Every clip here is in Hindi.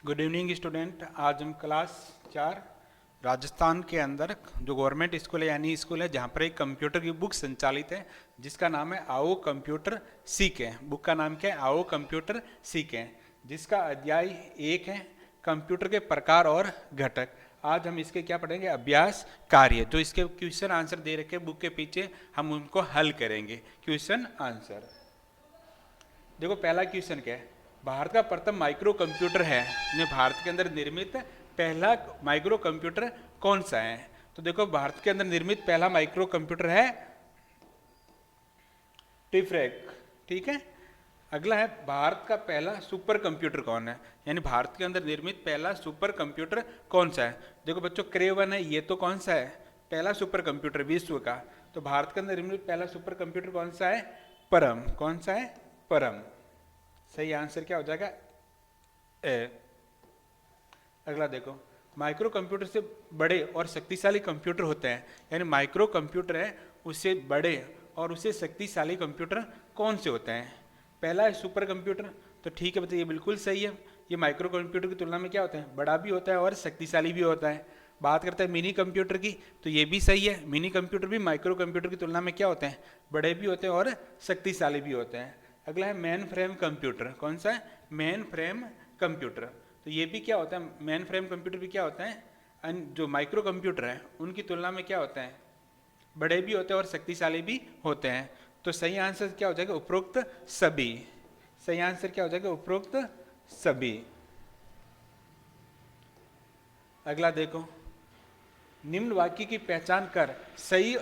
Good evening student. आज हम क्लास 4 राजस्थान के अंदर जो गवर्नमेंट स्कूल है यानी स्कूल है जहाँ पर एक कंप्यूटर की बुक संचालित है जिसका नाम है आओ कंप्यूटर सीखें। बुक का नाम क्या है? आओ कंप्यूटर सीखें, जिसका अध्याय 1 है कंप्यूटर के प्रकार और घटक। आज हम इसके क्या पढ़ेंगे? अभ्यास कार्य। जो इसके क्वेश्चन आंसर दे रखे बुक के पीछे हम उनको हल करेंगे। क्वेश्चन आंसर देखो, पहला क्वेश्चन क्या है? भारत का प्रथम माइक्रो कंप्यूटर है ने भारत के अंदर निर्मित पहला माइक्रो कंप्यूटर कौन सा है? तो देखो, भारत के अंदर निर्मित पहला माइक्रो कंप्यूटर है टिफ्रैक। ठीक है। अगला है भारत का पहला सुपर कंप्यूटर कौन है? यानी भारत के अंदर निर्मित पहला सुपर कंप्यूटर कौन सा है? देखो बच्चों, क्रे 1 है, ये तो कौन सा है? पहला सुपर कंप्यूटर विश्व का। तो भारत के अंदर निर्मित पहला सुपर कंप्यूटर कौन सा है? परम। कौन सा है? परम। सही आंसर क्या हो जाएगा? ए। अगला देखो, माइक्रो कंप्यूटर से बड़े और शक्तिशाली कंप्यूटर होते हैं, यानी माइक्रो कंप्यूटर है उससे बड़े और उससे शक्तिशाली कंप्यूटर कौन से होते हैं? पहला है सुपर कंप्यूटर। तो ठीक है बताइए, बिल्कुल सही है। ये माइक्रो कंप्यूटर की तुलना में क्या होता है? बड़ा भी होता है और शक्तिशाली भी होता है। बात करते हैं मिनी कंप्यूटर की, तो ये भी सही है। मिनी कंप्यूटर भी माइक्रो कंप्यूटर की तुलना में क्या होते हैं? बड़े भी होते हैं और शक्तिशाली भी होते हैं। अगला है मेन फ्रेम कंप्यूटर। कौन सा है? Main frame computer. तो ये भी क्या होता है? मेन फ्रेम कंप्यूटर भी क्या होता है? जो माइक्रो कंप्यूटर है उनकी तुलना में क्या होता है? बड़े भी होते हैं और शक्तिशाली भी होते हैं। तो सही आंसर क्या हो जाएगा? उपरोक्त सभी। सही आंसर क्या हो जाएगा? उपरोक्त सभी। अगला देखो, निम्न वाक्य की पहचान कर सही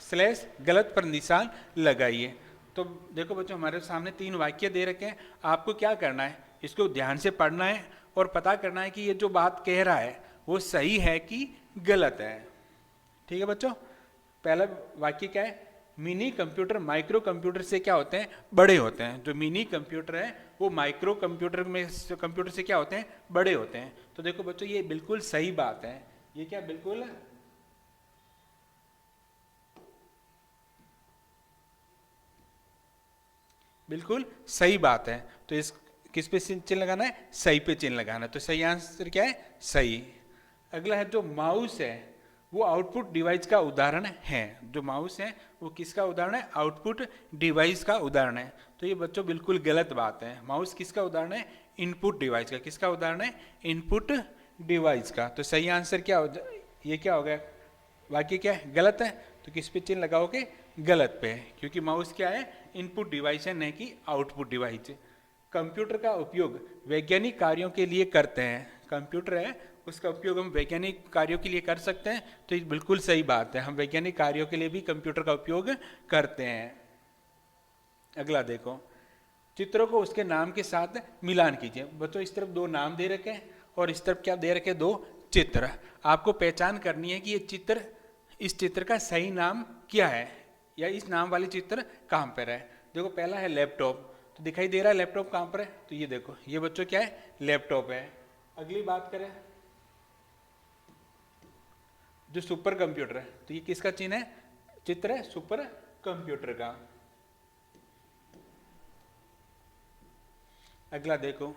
स्लैश गलत पर निशान लगाइए। तो देखो बच्चों, हमारे सामने 3 वाक्य दे रखे हैं। आपको क्या करना है? इसको ध्यान से पढ़ना है और पता करना है कि ये जो बात कह रहा है वो सही है कि गलत है। ठीक है बच्चों। पहला वाक्य क्या है? मिनी कंप्यूटर माइक्रो कंप्यूटर से क्या होते हैं? बड़े होते हैं। जो मिनी कंप्यूटर है वो माइक्रो कंप्यूटर से क्या होते हैं? बड़े होते हैं। तो देखो बच्चों, ये बिल्कुल सही बात है। ये क्या बिल्कुल सही बात है। तो इस किस पे चिन्ह लगाना है? सही पे चिन्ह लगाना है। तो सही आंसर क्या है? सही। अगला है, जो माउस है वो आउटपुट डिवाइस का उदाहरण है। जो माउस है वो किसका उदाहरण है? आउटपुट डिवाइस का उदाहरण है। तो ये बच्चों बिल्कुल गलत बात है। माउस किसका उदाहरण है? इनपुट डिवाइस का। किसका उदाहरण है? इनपुट डिवाइस का। तो सही आंसर क्या हो ये क्या हो गया? वाक्य क्या है? गलत है। तो किस पे चिन्ह लगाओगे? गलत पे, क्योंकि माउस क्या है? इनपुट डिवाइस है, नहीं कि आउटपुट डिवाइस। कंप्यूटर का उपयोग वैज्ञानिक कार्यों के लिए करते हैं। कंप्यूटर है उसका उपयोग हम वैज्ञानिक कार्यों के लिए कर सकते हैं। तो ये बिल्कुल सही बात है, हम वैज्ञानिक कार्यों के लिए भी कंप्यूटर का उपयोग करते हैं। अगला देखो, चित्रों को उसके नाम के साथ मिलान कीजिए। बच्चों, इस तरफ 2 नाम दे रखे हैं और इस तरफ क्या दे रखे? 2 चित्र। आपको पहचान करनी है कि ये चित्र, इस चित्र का सही नाम क्या है या इस नाम वाले चित्र कहाँ पर है। देखो, पहला है लैपटॉप। तो दिखाई दे रहा है लैपटॉप कहाँ पर है? तो ये देखो, ये बच्चों क्या है? लैपटॉप है। अगली बात करें, जो सुपर कंप्यूटर है, तो ये किसका चिन्ह है? चित्र है सुपर कंप्यूटर का। अगला देखो,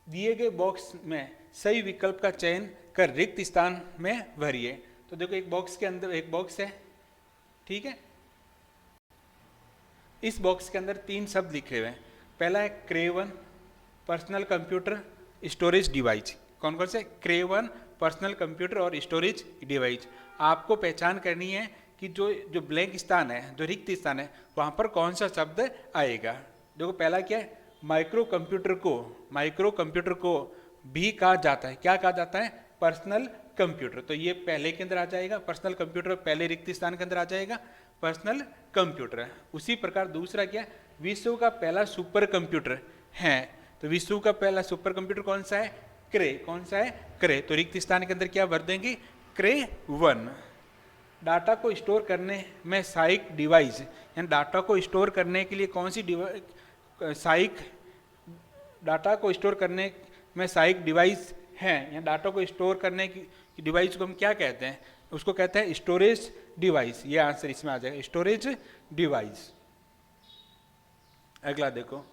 दिए गए बॉक्स में सही विकल्प का चयन कर रिक्त स्थान में भरिए। तो देखो, एक बॉक्स के अंदर एक बॉक्स है, ठीक है। इस बॉक्स के अंदर 3 शब्द लिखे हुए हैं। पहला है क्रे 1 पर्सनल कंप्यूटर स्टोरेज डिवाइस। कौन कौन से? क्रे 1 पर्सनल कंप्यूटर और स्टोरेज डिवाइस। आपको पहचान करनी है कि जो ब्लैंक स्थान है, जो रिक्त स्थान है, वहाँ पर कौन सा शब्द आएगा। देखो, पहला क्या है? माइक्रो कंप्यूटर को भी कहा जाता है। क्या कहा जाता है? Personal computer. तो ये पहले के अंदर आ जाएगा, पर्सनल कंप्यूटर पहले रिक्त स्थान के अंदर आ जाएगा, पर्सनल कंप्यूटर है। उसी प्रकार दूसरा क्या? विश्व का पहला सुपर कंप्यूटर है। तो विश्व का पहला सुपर कंप्यूटर कौन सा है? क्रे। कौन सा है? क्रे। तो रिक्त स्थान के अंदर क्या भर देंगे? क्रे 1। डाटा को स्टोर करने में सहायक डिवाइस, यानी डाटा को स्टोर करने के लिए कौन सी सहायक, डाटा को स्टोर करने में सहायक डिवाइस है, या डाटा को स्टोर करने की डिवाइस को हम क्या कहते हैं? उसको कहते हैं स्टोरेज डिवाइस। ये आंसर इसमें आ जाएगा, स्टोरेज डिवाइस। अगला देखो,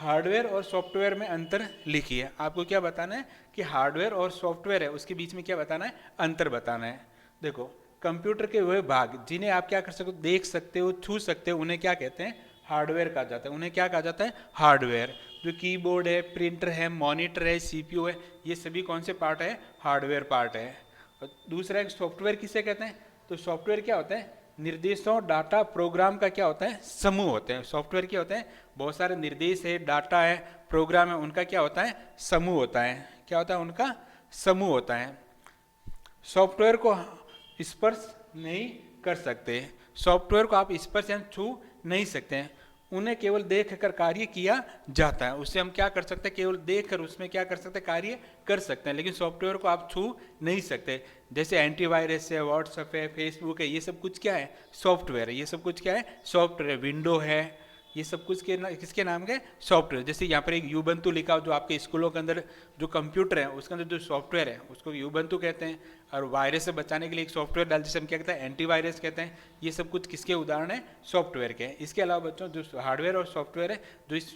हार्डवेयर और सॉफ्टवेयर में अंतर लिखिए। आपको क्या बताना है कि हार्डवेयर और सॉफ्टवेयर है उसके बीच में क्या बताना है, अंतर बताना है। देखो कंप्यूटर के वह भाग जिन्हें आप क्या कर सकते हो, देख सकते हो, छू सकते हो, उन्हें क्या कहते हैं, हार्डवेयर कहा जाता है। उन्हें क्या कहा जाता है, हार्डवेयर। जो कीबोर्ड है, प्रिंटर है, मॉनिटर है, सीपीयू है, ये सभी कौन से पार्ट है, हार्डवेयर पार्ट है। और दूसरा एक सॉफ्टवेयर किसे कहते हैं, तो सॉफ्टवेयर क्या होता है, निर्देशों, डाटा, प्रोग्राम का क्या होता है, समूह होते हैं। सॉफ्टवेयर क्या होते हैं, बहुत सारे निर्देश है, डाटा है, प्रोग्राम है, उनका क्या होता है, समूह होता है। क्या होता है, उनका समूह होता है। सॉफ्टवेयर को स्पर्श नहीं कर सकते, सॉफ्टवेयर को आप स्पर्श या छू नहीं सकते हैं, उन्हें केवल देख कर कार्य किया जाता है। उससे हम क्या कर सकते हैं, केवल देख कर उसमें क्या कर सकते हैं, कार्य कर सकते हैं, लेकिन सॉफ्टवेयर को आप छू नहीं सकते। जैसे एंटीवायरस है, व्हाट्सएप है, फेसबुक है, ये सब कुछ क्या है, सॉफ्टवेयर है। ये सब कुछ क्या है, सॉफ्टवेयर। विंडो है, ये सब कुछ किसके नाम के, सॉफ्टवेयर। जैसे यहाँ पर एक यूबंतु लिखा हो, जो आपके स्कूलों के अंदर जो कंप्यूटर है उसके अंदर जो सॉफ्टवेयर है उसको यूबंतु कहते हैं। और वायरस से बचाने के लिए एक सॉफ्टवेयर डाल, जिसे हम क्या कहते हैं, एंटीवायरस कहते हैं। ये सब कुछ किसके उदाहरण है, सॉफ्टवेयर के। इसके अलावा बच्चों जो हार्डवेयर और सॉफ्टवेयर है, जो इस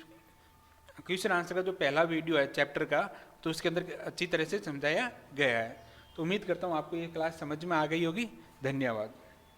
क्वेश्चन आंसर का जो पहला वीडियो है चैप्टर का, तो उसके अंदर अच्छी तरह से समझाया गया है। तो उम्मीद करता हूँ आपको ये क्लास समझ में आ गई होगी। धन्यवाद।